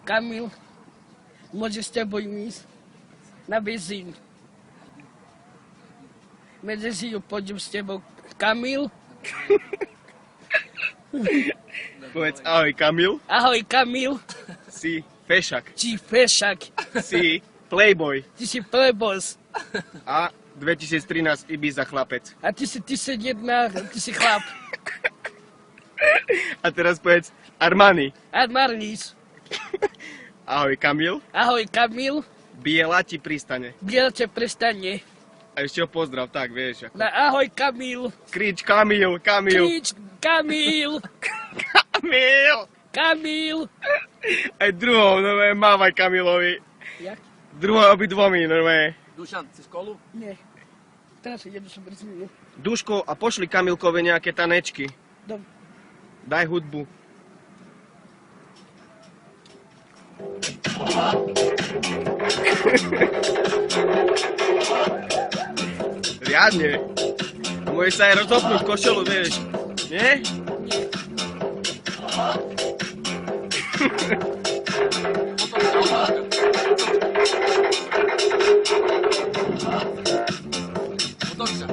Kamil, môže s tebou ísť na benzín. Medzi pôjdem s tebou. Kamil? Povedz ahoj Kamil. Ahoj Kamil. Si fešak. Či fešak. Si playboy. Ty si playboss. A 2013 Ibiza chlapec. A ty si chlap. A teraz povedz Armani. Armanis. Ahoj Kamil. Ahoj Kamil. Biela ti pristane. Biel te prestane. A ešte ho pozdrav, tak vieš. Ako... Ahoj Kamil. Krič Kamil, Kamil. Krič Kamil. Kamil. Kamil. Aj druhou, normálne, mávaj Kamilovi. Jak? Druhou obidvomi, normálne. Dušan, si školu? Nie. Teraz idem som brzmil. Duško, a pošli Kamilkovi nejaké tanečky. Dobre. Daj hudbu. Riadne. Môžeš sa aj rozhopnúť košelu, vieš. Nie? Otoč sa.